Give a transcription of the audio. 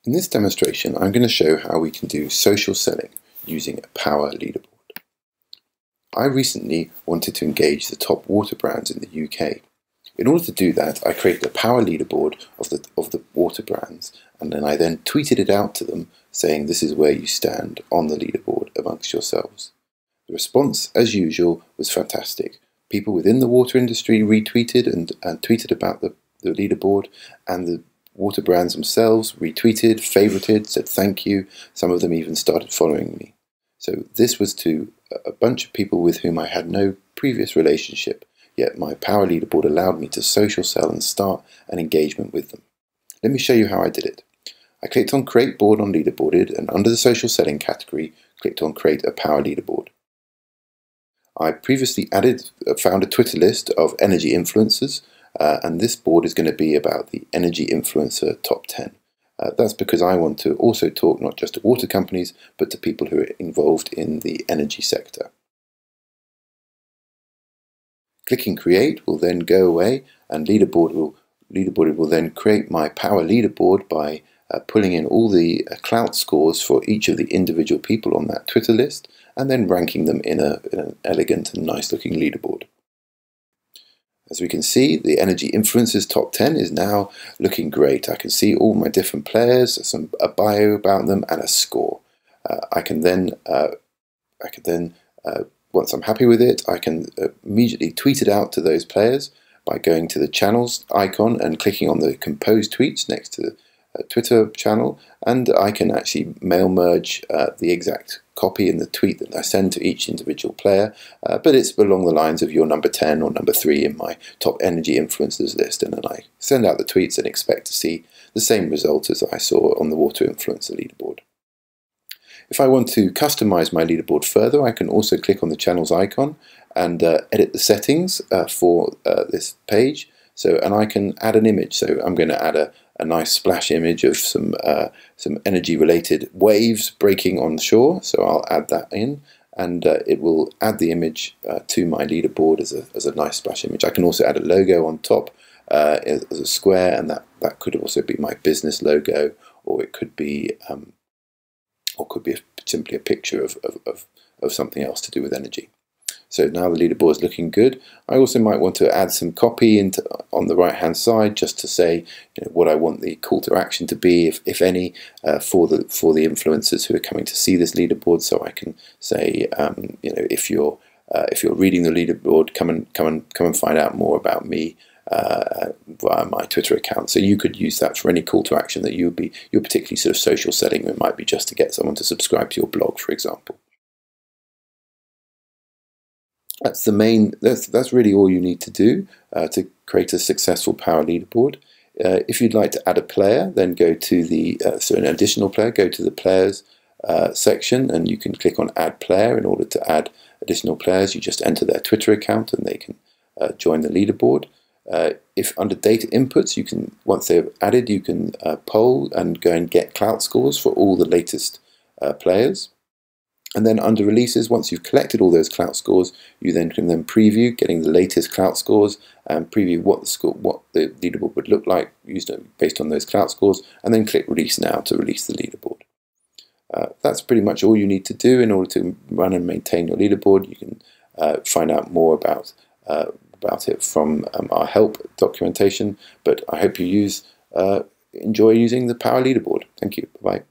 In this demonstration, I'm going to show how we can do social selling using a power leaderboard. I recently wanted to engage the top water brands in the UK. In order to do that, I created a power leaderboard of the water brands, and then I tweeted it out to them saying this is where you stand on the leaderboard amongst yourselves. The response, as usual, was fantastic. People within the water industry retweeted and tweeted about the leaderboard, and the water brands themselves retweeted, favorited, said thank you. Some of them even started following me. So this was to a bunch of people with whom I had no previous relationship, yet my power leaderboard allowed me to social sell and start an engagement with them. Let me show you how I did it. I clicked on Create Board on Leaderboarded, and under the social selling category, clicked on Create a Power Leaderboard. I previously found a Twitter list of energy influencers, and this board is going to be about the energy influencer top 10. That's because I want to also talk not just to water companies, but to people who are involved in the energy sector. Clicking Create will then go away, and Leaderboard will then create my power leaderboard by pulling in all the clout scores for each of the individual people on that Twitter list, and then ranking them in an elegant and nice looking leaderboard. As we can see, the Energy Influencers Top 10 is now looking great. I can see all my different players, a bio about them, and a score. I can then, once I'm happy with it, I can immediately tweet it out to those players by going to the channels icon and clicking on the composed tweets next to the Twitter channel, and I can actually mail merge the exact copy in the tweet that I send to each individual player, but it's along the lines of your number 10 or number 3 in my top energy influencers list, and then I send out the tweets and expect to see the same result as I saw on the water influencer leaderboard. If I want to customize my leaderboard further, I can also click on the channels icon and edit the settings for this page. And I can add an image. So I'm going to add a nice splash image of some energy-related waves breaking on shore. So I'll add that in, and it will add the image to my leaderboard as a nice splash image. I can also add a logo on top as a square, and that could also be my business logo, or it could be simply a picture of something else to do with energy. So now the leaderboard is looking good. I also might want to add some copy on the right hand side, just to say what I want the call to action to be, if any, for the influencers who are coming to see this leaderboard. So I can say, if you're reading the leaderboard, come and find out more about me via my Twitter account. So you could use that for any call to action that you're particularly sort of social selling. It might be just to get someone to subscribe to your blog, for example. That's really all you need to do to create a successful power leaderboard. If you'd like to add a player, then go to an additional player, go to the players section, and you can click on add player. In order to add additional players, you just enter their Twitter account and they can join the leaderboard. If under data inputs, once they're added, you can poll and go and get clout scores for all the latest players. And then under releases, once you've collected all those clout scores, you then can preview getting the latest clout scores and preview what the leaderboard would look like based on those clout scores, and then click release now to release the leaderboard. That's pretty much all you need to do in order to run and maintain your leaderboard. You can find out more about it from our help documentation, but I hope you enjoy using the power leaderboard. Thank you. Bye-bye.